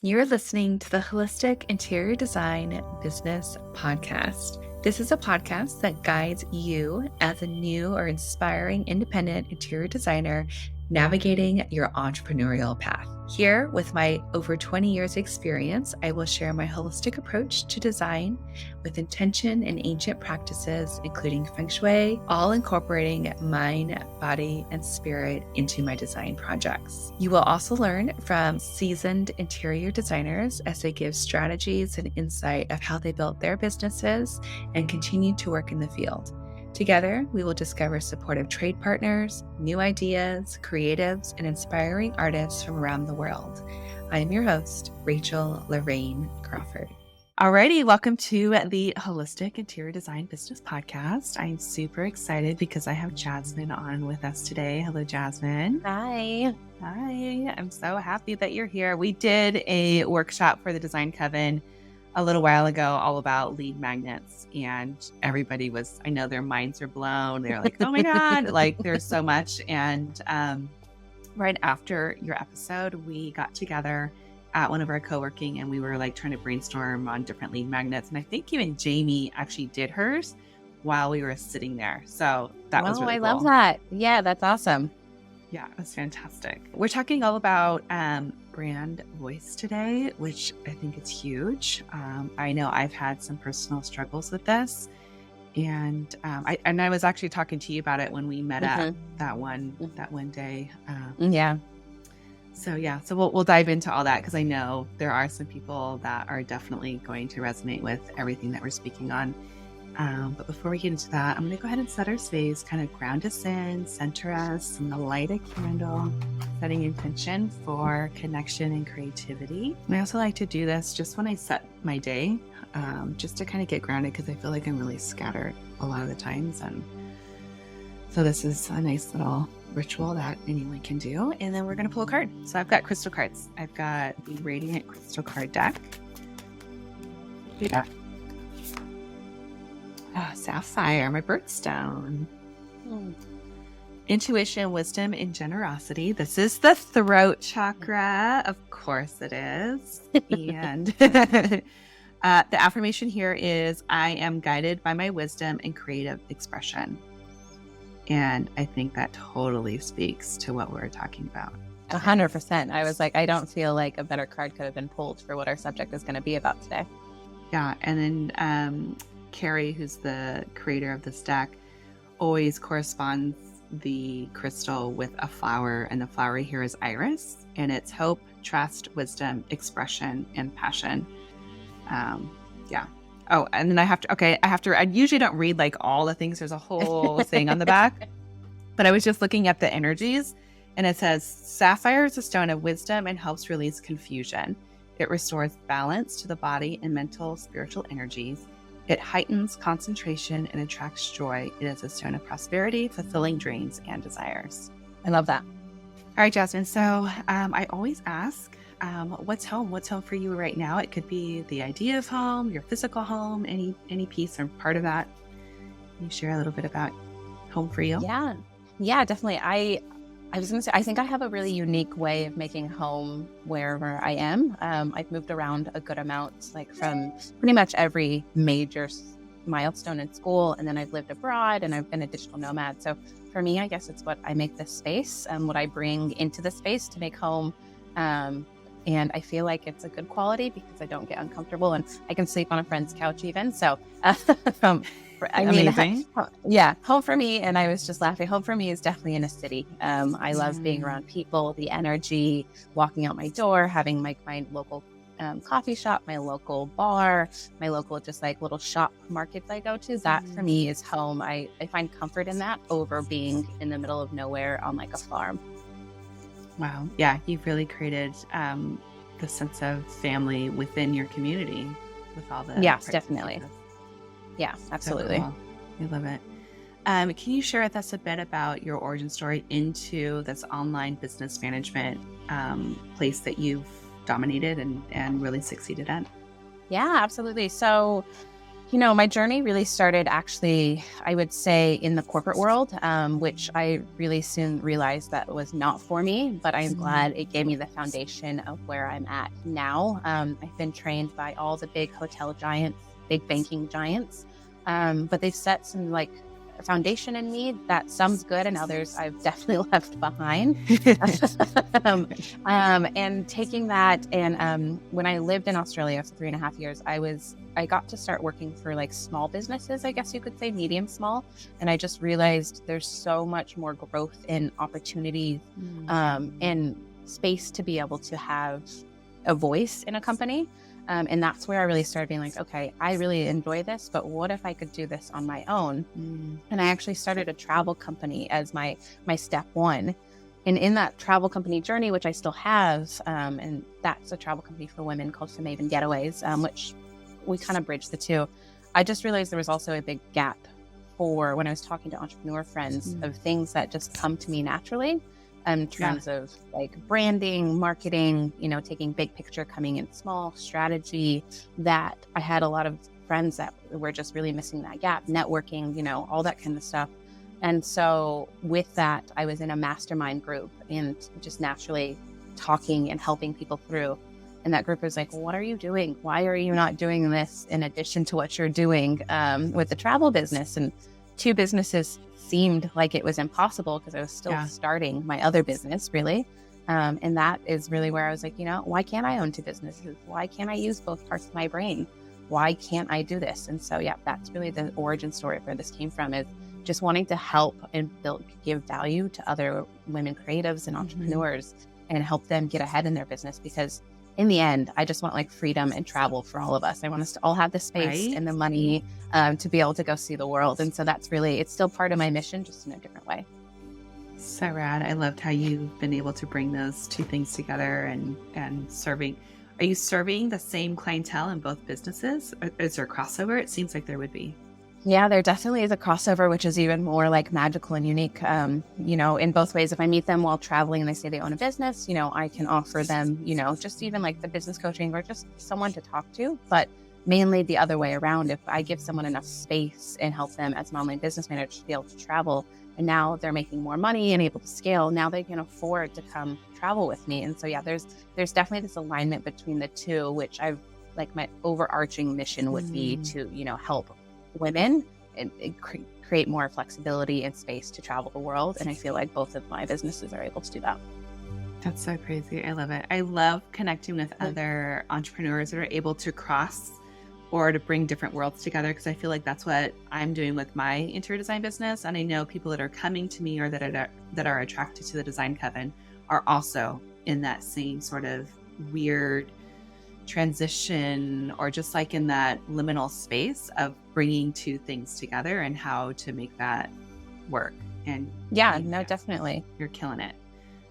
You're listening to the Holistic Interior Design Business Podcast. This is a podcast that guides you as a new or inspiring independent interior designer navigating your entrepreneurial path. Here, with my over 20 years experience, I will share my holistic approach to design with intention and ancient practices, including feng shui, all incorporating mind, body, and spirit into my design projects. You will also learn from seasoned interior designers as they give strategies and insight of how they built their businesses and continue to work in the field. Together, we will discover supportive trade partners, new ideas, creatives, and inspiring artists from around the world. I am your host, Rachel Lorraine Crawford. Alrighty, welcome to the Holistic Interior Design Business Podcast. I'm super excited because I have Jazmin on with us today. Hello, Jazmin. Hi. Hi, I'm so happy that you're here. We did a workshop for the Design Coven a little while ago all about lead magnets, and everybody was, I know their minds are blown. They're like, oh my God, like there's so much. And right after your episode, we got together at one of our co-working and we were like trying to brainstorm on different lead magnets. And I think even Jamie actually did hers while we were sitting there. So that was really cool. I love that. Yeah, that's awesome. Yeah, it was fantastic. We're talking all about brand voice today, which I think is huge. I know I've had some personal struggles with this, and I was actually talking to you about it when we met up that one day. So we'll dive into all that because I know there are some people that are definitely going to resonate with everything that we're speaking on. But before we get into that, I'm going to go ahead and set our space, kind of ground us in, center us. I'm going to light a candle, setting intention for connection and creativity. And I also like to do this just when I set my day, just to kind of get grounded because I feel like I'm really scattered a lot of the times. And so this is a nice little ritual that anyone can do. And then we're going to pull a card. So I've got crystal cards. I've got the Radiant Crystal Card Deck. Yeah. Oh, sapphire, my birthstone. Intuition, wisdom, and generosity. This is the throat chakra. Of course it is. And the affirmation here is, I am guided by my wisdom and creative expression. And I think that totally speaks to what we're talking about. 100%. I was like, I don't feel like a better card could have been pulled for what our subject is going to be about today. Yeah. And then Carrie, who's the creator of this deck, always corresponds the crystal with a flower, and the flower here is iris, and it's hope, trust, wisdom, expression, and passion. Yeah. Oh, and then I usually don't read like all the things. There's a whole thing on the back, but I was just looking at the energies, and it says sapphire is a stone of wisdom and helps release confusion. It restores balance to the body and mental, spiritual energies. It heightens concentration and attracts joy. It is a stone of prosperity, fulfilling dreams and desires. I love that. All right, Jazmin. So I always ask, what's home? What's home for you right now? It could be the idea of home, your physical home, any piece or part of that. Can you share a little bit about home for you? Yeah, definitely. I was going to say, I think I have a really unique way of making home wherever I am. I've moved around a good amount, like from pretty much every major milestone in school. And then I've lived abroad and I've been a digital nomad. So for me, I guess it's what I make this space and what I bring into the space to make home. And I feel like it's a good quality because I don't get uncomfortable and I can sleep on a friend's couch even. So Amazing. Home for me, and I was just laughing, home for me is definitely in a city. I love being around people, the energy, walking out my door, having my local coffee shop, my local bar, my local just like little shop markets I go to. That for me is home. I find comfort in that over being in the middle of nowhere on like a farm. Wow. Yeah, you've really created the sense of family within your community with all the... Yes, definitely. Yeah, absolutely. So cool. I love it. Can you share with us a bit about your origin story into this online business management place that you've dominated and really succeeded at? Yeah, absolutely. So My journey really started actually, I would say, in the corporate world, which I really soon realized that was not for me, but I'm glad it gave me the foundation of where I'm at now. I've been trained by all the big hotel giants, big banking giants, but they've set some like foundation in me that some's good and others I've definitely left behind. And taking that, and when I lived in Australia for 3.5 years, I got to start working for like small businesses, I guess you could say, medium small. And I just realized there's so much more growth and opportunities and space to be able to have a voice in a company. And that's where I really started being like, okay, I really enjoy this, but what if I could do this on my own? And I actually started a travel company as my step one. And in that travel company journey, which I still have, and that's a travel company for women called Maven Getaways, which we kind of bridge the two. I just realized there was also a big gap for when I was talking to entrepreneur friends of things that just come to me naturally in terms of like branding, marketing, taking big picture, coming in small, strategy, that I had a lot of friends that were just really missing that gap, networking, all that kind of stuff. And so with that, I was in a mastermind group and just naturally talking and helping people through. And that group was like, what are you doing? Why are you not doing this in addition to what you're doing with the travel business? And two businesses seemed like it was impossible because I was still starting my other business, really. And that is really where I was like, why can't I own two businesses? Why can't I use both parts of my brain? Why can't I do this? And so, that's really the origin story of where this came from, is just wanting to help and give value to other women creatives and entrepreneurs and help them get ahead in their business. Because in the end, I just want like freedom and travel for all of us. I want us to all have the space and the money to be able to go see the world. And so that's really, it's still part of my mission, just in a different way. So rad. I loved how you've been able to bring those two things together and serving. Are you serving the same clientele in both businesses? Or is there a crossover? It seems like there would be. Yeah, there definitely is a crossover, which is even more like magical and unique, in both ways. If I meet them while traveling and they say they own a business, I can offer them, just even like the business coaching or just someone to talk to, but mainly the other way around. If I give someone enough space and help them as an online business manager to be able to travel, and now they're making more money and able to scale, now they can afford to come travel with me. And so, there's definitely this alignment between the two, which I've like my overarching mission would be to, help women and create more flexibility and space to travel the world. And I feel like both of my businesses are able to do that. That's so crazy. I love it. I love connecting with other entrepreneurs that are able to cross or to bring different worlds together, because I feel like that's what I'm doing with my interior design business. And I know people that are coming to me or that are attracted to the Design Coven are also in that same sort of weird transition, or just like in that liminal space of bringing two things together and how to make that work. And definitely, you're killing it.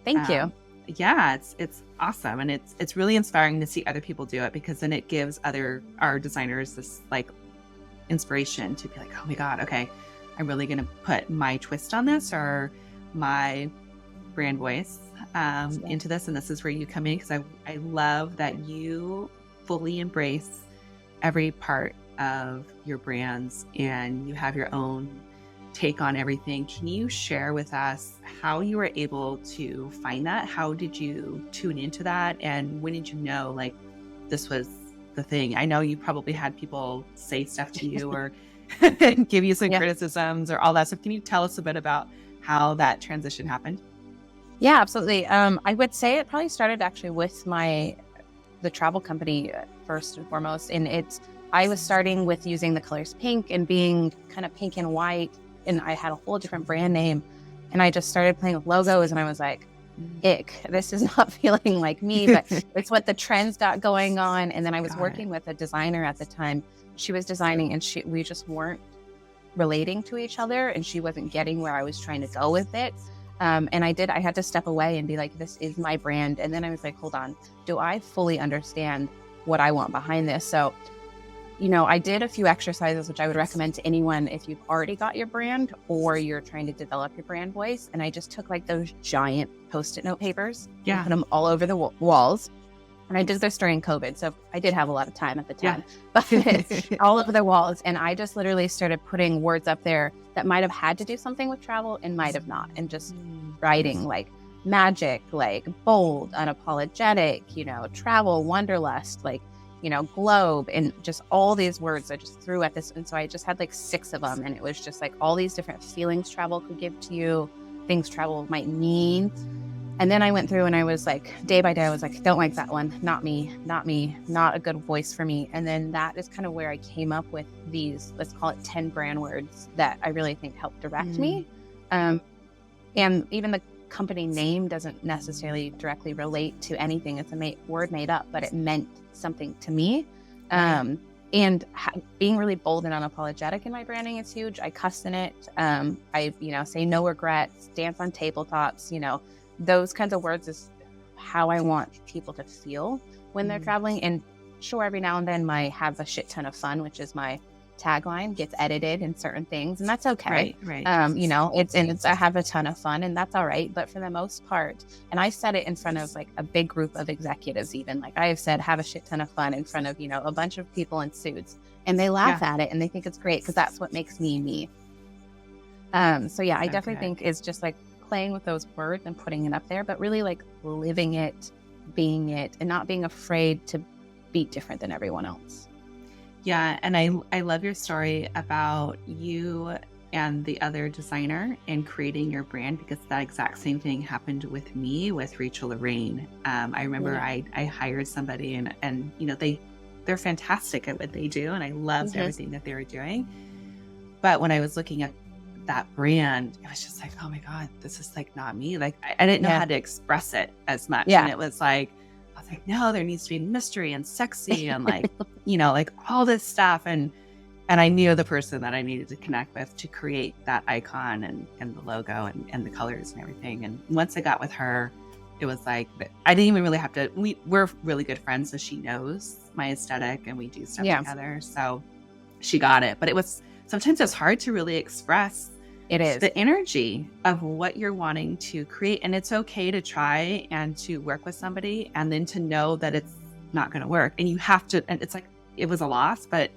Thank you. Yeah, it's awesome, and it's really inspiring to see other people do it, because then it gives our designers this like inspiration to be like, oh my god, okay, I'm really gonna put my twist on this or my brand voice into this, and this is where you come in, because I love that you fully embrace every part of your brands and you have your own take on everything. Can you share with us how you were able to find that? How did you tune into that? And when did you know like this was the thing? I know you probably had people say stuff to you or give you some criticisms or all that stuff. Can you tell us a bit about how that transition happened? Yeah, absolutely. I would say it probably started actually with the travel company first and foremost. And I was starting with using the colors pink and being kind of pink and white. And I had a whole different brand name. And I just started playing with logos and I was like, ick, this is not feeling like me, but it's what the trends got going on. And then I was working with a designer at the time. She was designing and we just weren't relating to each other, and she wasn't getting where I was trying to go with it. And I had to step away and be like, this is my brand. And then I was like, hold on, do I fully understand what I want behind this? So, I did a few exercises, which I would recommend to anyone if you've already got your brand or you're trying to develop your brand voice. And I just took like those giant Post-it note papers and put them all over the walls. And I did this during COVID, so I did have a lot of time at the time, but all over the walls. And I just literally started putting words up there that might have had to do something with travel and might have not. And just writing like magic, like bold, unapologetic, travel, wanderlust, like, globe, and just all these words I just threw at this. And so I just had like 6 of them. And it was just like all these different feelings travel could give to you, things travel might mean. And then I went through and I was like, day by day, I was like, don't like that one. Not me, not a good voice for me. And then that is kind of where I came up with these, let's call it 10 brand words that I really think helped direct me. And even the company name doesn't necessarily directly relate to anything. It's a word made up, but it meant something to me. And being really bold and unapologetic in my branding is huge. I cuss in it. I, say no regrets, dance on tabletops, those kinds of words is how I want people to feel when they're traveling. And sure, every now and then my have a shit ton of fun, which is my tagline, gets edited in certain things, and that's okay. Right. It's I have a ton of fun, and that's all right. But for the most part, and I said it in front of like a big group of executives, even like I have said, have a shit ton of fun in front of, a bunch of people in suits, and they laugh at it and they think it's great because that's what makes me me. So yeah, I definitely think it's just like playing with those words and putting it up there, but really like living it, being it, and not being afraid to be different than everyone else. Yeah. And I love your story about you and the other designer and creating your brand, because that exact same thing happened with me with Rachel Lorraine. I remember I hired somebody and they're fantastic at what they do. And I loved everything that they were doing. But when I was looking at that brand, it was just like, oh my God, this is like not me. Like I didn't know how to express it as much. And it was like, I was like, no, there needs to be mystery and sexy and like, like all this stuff. And I knew the person that I needed to connect with to create that icon and the logo and the colors and everything. And once I got with her, it was like, I didn't even really have to, we're really good friends. So she knows my aesthetic and we do stuff together. So she got it, but sometimes it's hard to really express the energy of what you're wanting to create. And it's okay to try and to work with somebody and then to know that it's not going to work. And you have to, and it's like, it was a loss, but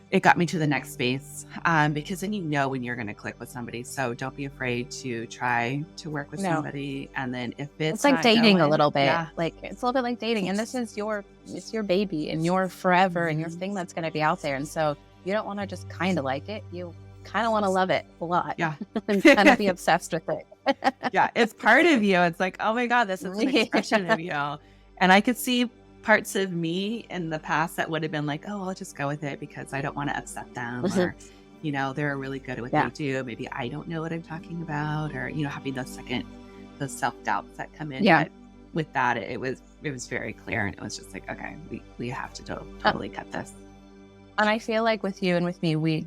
it got me to the next space, because then when you're going to click with somebody. So don't be afraid to try to work with somebody. And then if it's like dating a little bit, like it's a little bit like dating. And this is it's your baby and your forever and your thing that's going to be out there. And so you don't want to just kind of like it. You kind of want to love it a lot. Yeah. And kind of be obsessed with it. Yeah. It's part of you. It's like, oh my God, this is an expression of you. And I could see parts of me in the past that would have been like, oh, I'll just go with it because I don't want to upset them. Or, they're really good at what they do. Maybe I don't know what I'm talking about, or, having those self-doubts that come in. Yeah. But with that, it was very clear. And it was just like, okay, we have to totally cut this. And I feel like with you and with me, we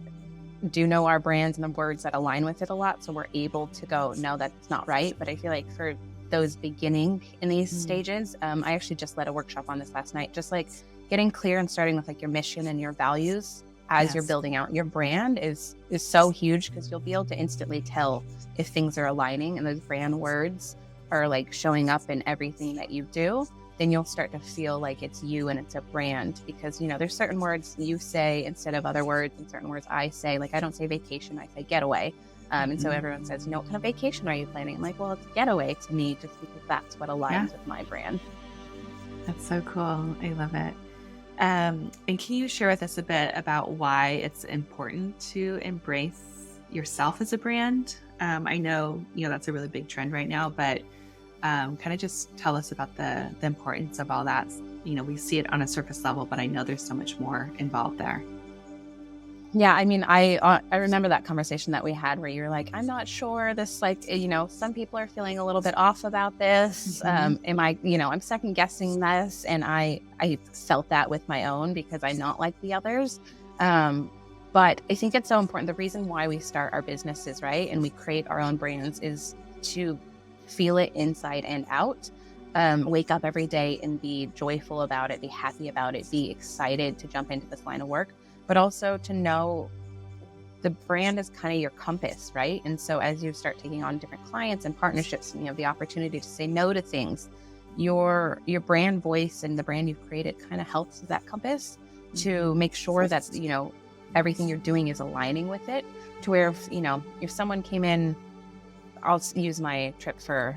do know our brands and the words that align with it a lot. So we're able to go, no, that's not right. But I feel like for those beginning in these stages, I actually just led a workshop on this last night, just like getting clear and starting with like your mission and your values as you're building out your brand is so huge, because you'll be able to instantly tell if things are aligning and those brand words are like showing up in everything that you do. Then you'll start to feel like it's you and it's a brand, because, there's certain words you say instead of other words, and certain words I say. Like, I don't say vacation, I say getaway. And so everyone says, what kind of vacation are you planning? I'm like, well, it's getaway to me, just because that's what aligns with my brand. That's so cool. I love it. And can you share with us a bit about why it's important to embrace yourself as a brand? I know, that's a really big trend right now, but kind of just tell us about the importance of all that. We see it on a surface level, but I know there's so much more involved there. Yeah, I mean, I remember that conversation that we had where you're like, I'm not sure this, like, some people are feeling a little bit off about this. Am I, I'm second guessing this. And I felt that with my own, because I'm not like the others. But I think it's so important. The reason why we start our businesses, right, and we create our own brands is to feel it inside and out. Wake up every day and be joyful about it, be happy about it, be excited to jump into this line of work, but also to know the brand is kind of your compass, right? And so as you start taking on different clients and partnerships, and you have the opportunity to say no to things, your brand voice and the brand you've created kind of helps as that compass to make sure that, everything you're doing is aligning with it, to where, if someone came in, I'll use my trip for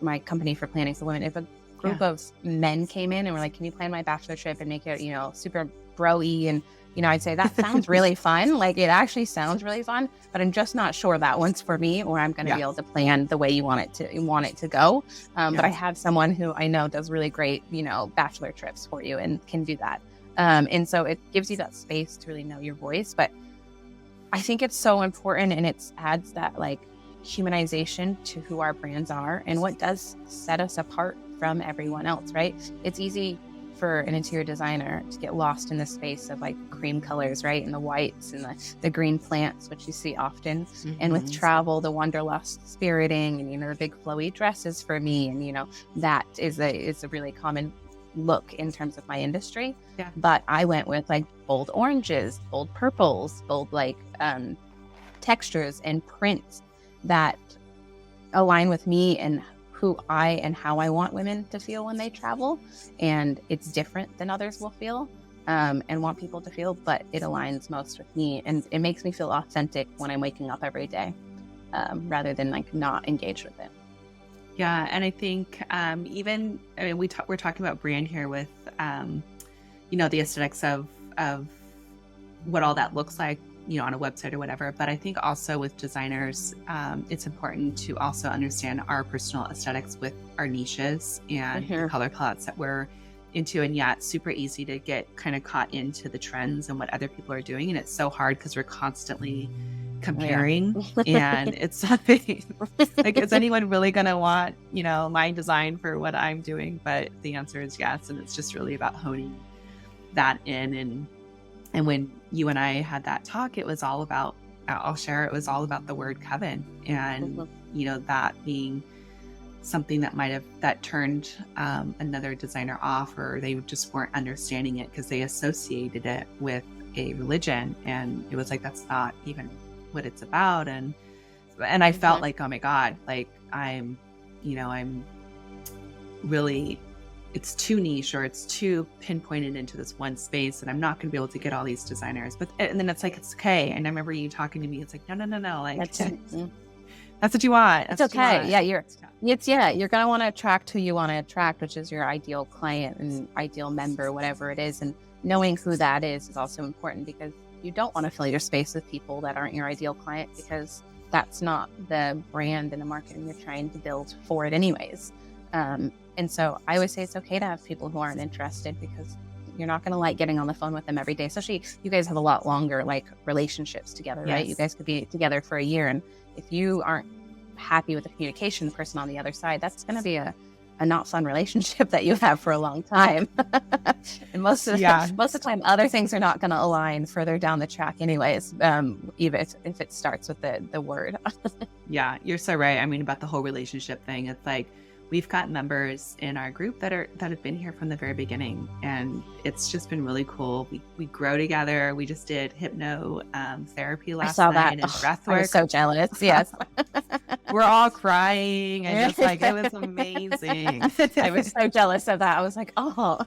my company for planning for women. If a group of men came in and were like, can you plan my bachelor trip and make it, super bro-y, and I'd say that sounds really fun. Like, it actually sounds really fun, but I'm just not sure that one's for me, or I'm going to be able to plan the way you want it to go. But I have someone who I know does really great, bachelor trips for you and can do that. And so it gives you that space to really know your voice. But I think it's so important, and it adds that like humanization to who our brands are and what does set us apart from everyone else, right? It's easy for an interior designer to get lost in the space of like cream colors, right? And the whites and the green plants, which you see often. And with travel, the wanderlust spiriting and, the big flowy dresses for me. And, that is a really common look in terms of my industry. Yeah. But I went with like bold oranges, bold purples, bold like textures and prints that align with me and who I and how I want women to feel when they travel. And it's different than others will feel and want people to feel, but it aligns most with me. And it makes me feel authentic when I'm waking up every day rather than like not engaged with it. Yeah. And I think we're talking about brand here with, the aesthetics of what all that looks like, on a website or whatever. But I think also with designers, it's important to also understand our personal aesthetics with our niches and the color palettes that we're into. And it's super easy to get kind of caught into the trends and what other people are doing. And it's so hard because we're constantly comparing and it's something like, is anyone really going to want, my design for what I'm doing? But the answer is yes. And it's just really about honing that in. And when you and I had that talk, it was all about, I'll share, it was all about the word coven and, that being something that turned another designer off, or they just weren't understanding it because they associated it with a religion. And it was like, that's not even what it's about. And I felt like, oh my God, like I'm really, it's too niche or it's too pinpointed into this one space, and I'm not going to be able to get all these designers. And then it's like, it's okay. And I remember you talking to me, it's like, no. Like, that's what you want. It's okay. Yeah. You're going to want to attract who you want to attract, which is your ideal client and ideal member, whatever it is. And knowing who that is also important, because you don't want to fill your space with people that aren't your ideal client, because that's not the brand and the marketing you're trying to build for it anyways. And so I always say it's okay to have people who aren't interested, because you're not going to like getting on the phone with them every day. Especially you guys have a lot longer like relationships together, right? You guys could be together for a year. And if you aren't happy with the communication, the person on the other side, that's going to be a not fun relationship that you have for a long time. And most of the time, other things are not going to align further down the track anyways, even if it starts with the word. Yeah, you're so right. I mean, about the whole relationship thing, it's like, we've got members in our group that have been here from the very beginning, and it's just been really cool. We grow together. We just did hypno therapy last night and breath work. I was so jealous. Yes, we're all crying and just like, it was amazing. I was so jealous of that. I was like, oh,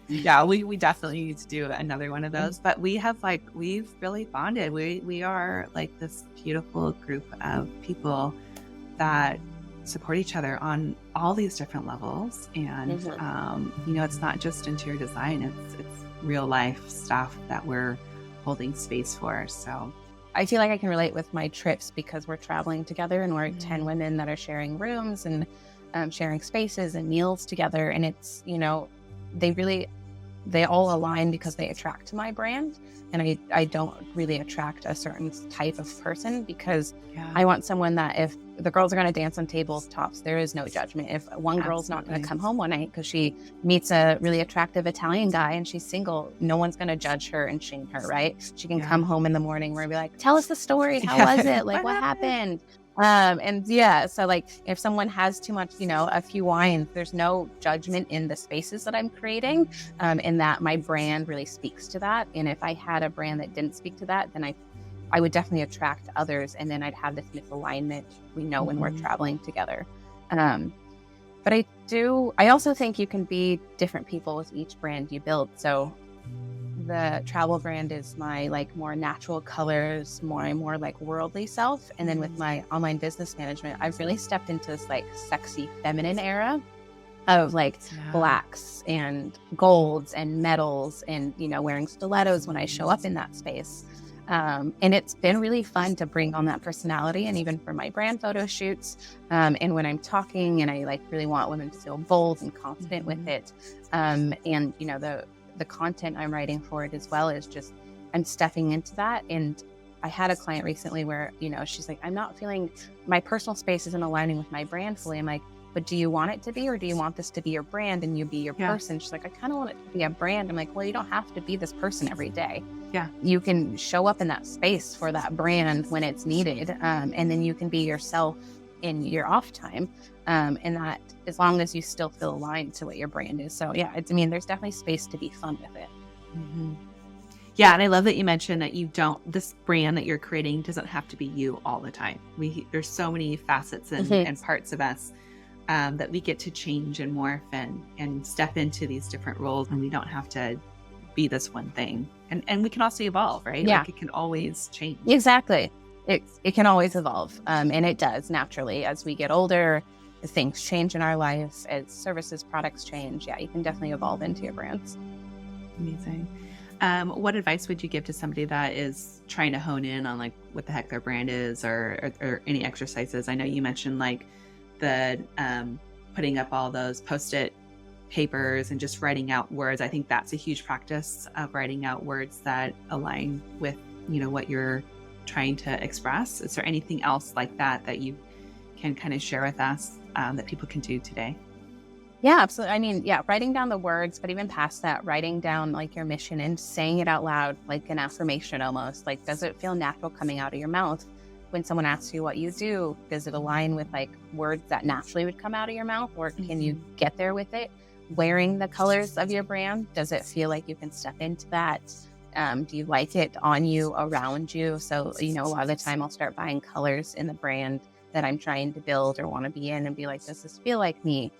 yeah. We definitely need to do another one of those. But we've really bonded. We are like this beautiful group of people that support each other on all these different levels. And, it's not just interior design, it's real life stuff that we're holding space for. So I feel like I can relate with my trips, because we're traveling together and we're 10 women that are sharing rooms and sharing spaces and meals together. And it's, they all align because they attract to my brand. And I don't really attract a certain type of person, because I want someone that if the girls are going to dance on tabletops, there is no judgment. If one girl's not going to come home one night because she meets a really attractive Italian guy and she's single, no one's going to judge her and shame her, right? She can come home in the morning and be like, tell us the story. How was it? Like, what happened? So like if someone has too much, a few wines, there's no judgment in the spaces that I'm creating, in that my brand really speaks to that. And if I had a brand that didn't speak to that, then I would definitely attract others. And then I'd have this misalignment, when we're traveling together. But But I also think you can be different people with each brand you build. So the travel brand is my like more natural colors, more like worldly self. And then with my online business management, I've really stepped into this like sexy feminine era of like blacks and golds and metals and, wearing stilettos when I show up in that space. And it's been really fun to bring on that personality, and even for my brand photo shoots. And when I'm talking and I like really want women to feel bold and confident with it. And, the content I'm writing for it as well is just, I'm stepping into that. And I had a client recently where, she's like, I'm not feeling my personal space isn't aligning with my brand fully. I'm like, but do you want it to be, or do you want this to be your brand and you be your person? She's like, I kind of want it to be a brand. I'm like, well, you don't have to be this person every day. Yeah. You can show up in that space for that brand when it's needed. And then you can be yourself in your off time. And that, as long as you still feel aligned to what your brand is. So yeah, there's definitely space to be fun with it. Mm-hmm. Yeah. And I love that you mentioned that this brand that you're creating doesn't have to be you all the time. There's so many facets and parts of us that we get to change and morph and step into these different roles, and we don't have to be this one thing. And we can also evolve, right? Yeah. Like it can always change. Exactly. It can always evolve. And it does naturally as we get older, as things change in our life, as services, products change. Yeah, you can definitely evolve into your brands. Amazing. What advice would you give to somebody that is trying to hone in on like what the heck their brand is, or any exercises? I know you mentioned like the putting up all those Post-it papers and just writing out words. I think that's a huge practice of writing out words that align with, what you're trying to express. Is there anything else like that you can kind of share with us that people can do today? Yeah, absolutely. Writing down the words, but even past that, writing down like your mission and saying it out loud, like an affirmation almost. Like, does it feel natural coming out of your mouth? When someone asks you what you do, does it align with like words that naturally would come out of your mouth, or can you get there with it? Wearing the colors of your brand, does it feel like you can step into that? Do you like it on you, around you? So, a lot of the time I'll start buying colors in the brand that I'm trying to build or want to be in and be like, does this feel like me?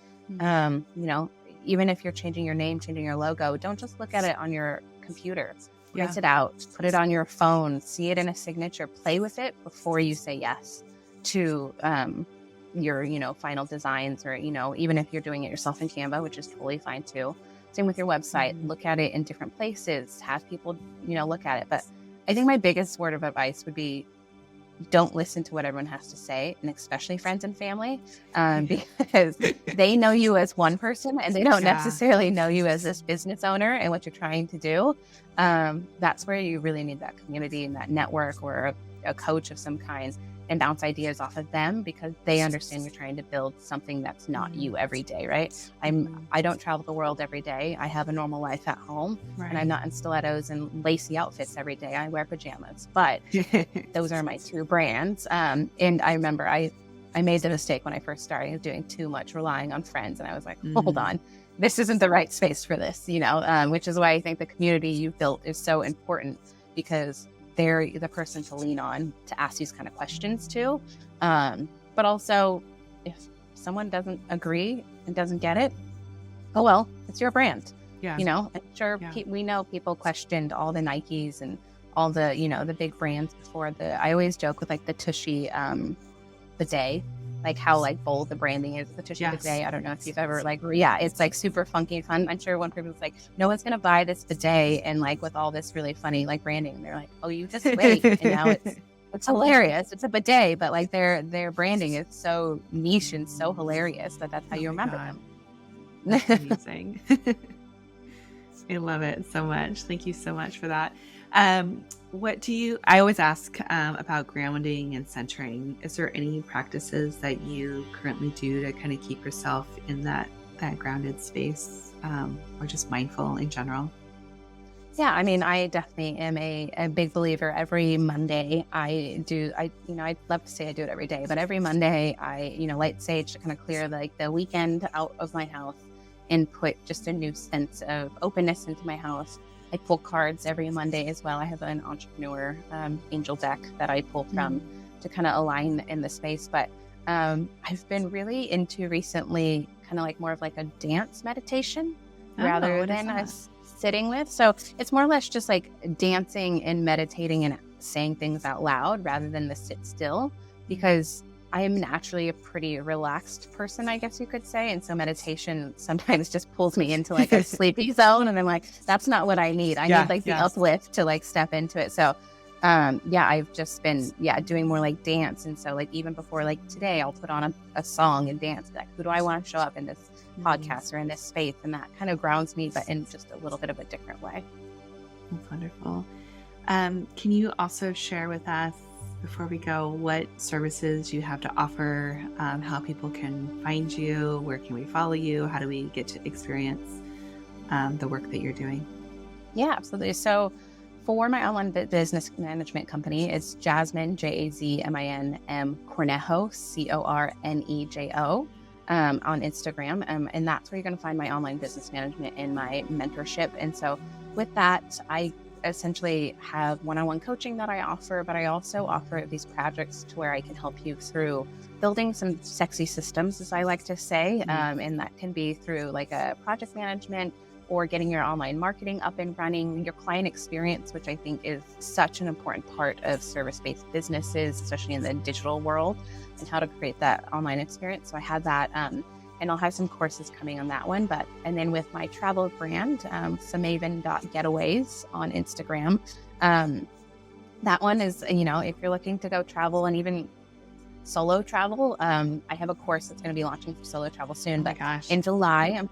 Even if you're changing your name, changing your logo, don't just look at it on your computer. Print it out, put it on your phone, see it in a signature, play with it before you say yes to your, final designs, or, even if you're doing it yourself in Canva, which is totally fine too. Same with your website, look at it in different places, have people, look at it. But I think my biggest word of advice would be, don't listen to what everyone has to say, and especially friends and family, because they know you as one person and they don't necessarily know you as this business owner and what you're trying to do. That's where you really need that community and that network, or a coach of some kind, and bounce ideas off of them, because they understand you're trying to build something that's not you every day, right? I don't travel the world every day. I have a normal life at home, and I'm not in stilettos and lacy outfits every day. I wear pajamas, but those are my two brands. And I remember I made the mistake when I first started doing too much relying on friends, and I was like, hold on, this isn't the right space for this, which is why I think the community you've built is so important, because they're the person to lean on to ask these kind of questions to. But also, if someone doesn't agree and doesn't get it, oh well, it's your brand. Yeah. I'm sure we know people questioned all the Nikes and all the, the big brands before I always joke with like the Tushy bidet, like how like bold the branding is, the Tushy bidet. I don't know if you've ever it's like super funky and fun. I'm sure one person was like, no one's going to buy this bidet, and like with all this really funny like branding, and they're like, oh, you just wait. And now it's hilarious. It's a bidet, but like their branding is so niche and so hilarious that's how you remember them. That's amazing. I love it so much. Thank you so much for that. I always ask about grounding and centering. Is there any practices that you currently do to kind of keep yourself in that grounded space, or just mindful in general? Yeah, I definitely am a big believer. Every Monday I'd love to say I do it every day, but every Monday I, light sage to kind of clear like the weekend out of my house and put just a new sense of openness into my house. I pull cards every Monday as well. I have an entrepreneur angel deck that I pull from to kind of align in the space. But I've been really into recently kind of like more of like a dance meditation Oh, rather what is than that? sitting with. So it's more or less just like dancing and meditating and saying things out loud rather than the sit still, because I am naturally a pretty relaxed person, I guess you could say. And so meditation sometimes just pulls me into like a sleepy zone. And I'm like, that's not what I need. I need Yeah, like the yeah. uplift to like step into it. So yeah, I've just been, doing more like dance. And so like even before like today, I'll put on a song and dance. Like, who do I want to show up in this Nice. podcast or in this space? And that kind of grounds me, but in just a little bit of a different way. That's wonderful. Can you also share with us, before we go, what services you have to offer, how people can find you, where can we follow you, how do we get to experience the work that you're doing? Yeah, absolutely. So for my online business management company, it's Jazmin, Jazmin Cornejo, Cornejo, on Instagram. And that's where you're going to find my online business management and my mentorship. And so with that, I essentially have one-on-one coaching that I offer, but I also offer these projects to where I can help you through building some sexy systems, as I like to say. And that can be through like a project management, or getting your online marketing up and running, your client experience, which I think is such an important part of service-based businesses, especially in the digital world, and how to create that online experience. So I had that, and I'll have some courses coming on that one. And then with my travel brand, Samaven.getaways on Instagram, that one is, if you're looking to go travel and even solo travel, I have a course that's going to be launching for solo travel soon. Oh my But gosh. in July,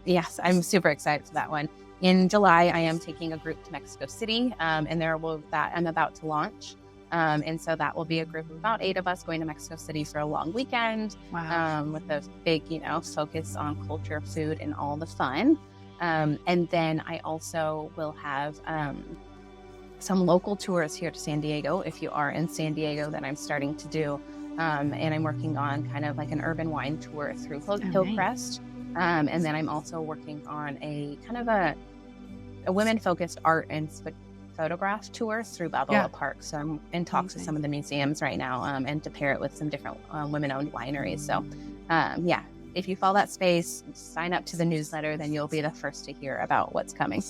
yes, I'm super excited for that one. In July, I am taking a group to Mexico City, and that I'm about to launch. And so that will be a group of about 8 of us going to Mexico City for a long weekend, Wow. with a big, focus on culture, food, and all the fun. And then I also will have some local tours here to San Diego. If you are in San Diego, that I'm starting to do. And I'm working on kind of like an urban wine tour through Oh, nice. Hillcrest. And then I'm also working on a kind of a women-focused art and photograph tour through Yeah. Balboa Park. So I'm in talks with Amazing. some of the museums right now, and to pair it with some different women-owned wineries. So yeah, if you follow that space, sign up to the newsletter, then you'll be the first to hear about what's coming.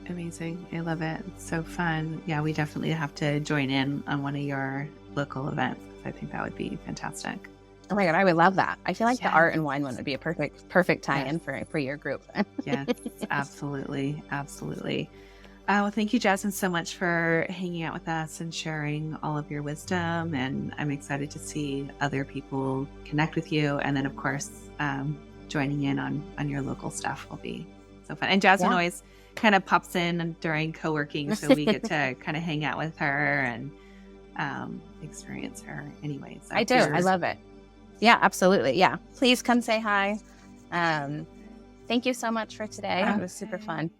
Amazing. I love it. It's so fun. Yeah, we definitely have to join in on one of your local events, because I think that would be fantastic. Oh my God, I would love that. I feel like the Yes. art and wine one would be a perfect Yes. tie-in for your group. Yes. Absolutely. Absolutely. Well, thank you, Jasmine, so much for hanging out with us and sharing all of your wisdom. And I'm excited to see other people connect with you. And then, of course, joining in on your local stuff will be so fun. And Jasmine Yeah. always kind of pops in during co-working, so we get to kind of hang out with her and experience her anyway. So I do. I here's love it. Yeah, absolutely. Yeah. Please come say hi. Um, Thank you so much for today. It was super okay. fun.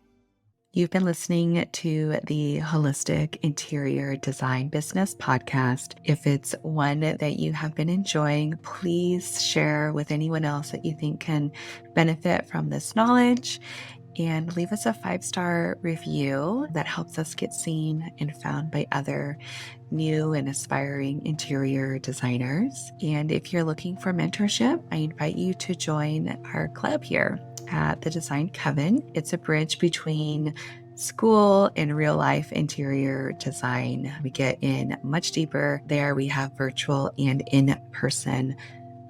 You've been listening to the Holistic Interior Design Business podcast. If it's one that you have been enjoying, please share with anyone else that you think can benefit from this knowledge, and leave us a 5-star review that helps us get seen and found by other new and aspiring interior designers. And if you're looking for mentorship, I invite you to join our club here at the Design Coven. It's a bridge between school and real life interior design. We get in much deeper there. We have virtual and in-person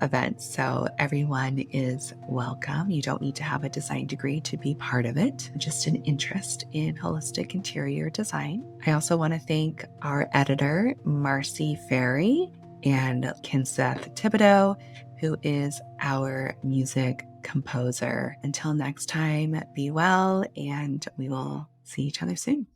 events, so everyone is welcome. You don't need to have a design degree to be part of it, just an interest in holistic interior design. I also want to thank our editor, Marcy Ferry, and Kinseth Thibodeau, who is our music composer. Until next time, be well, and we will see each other soon.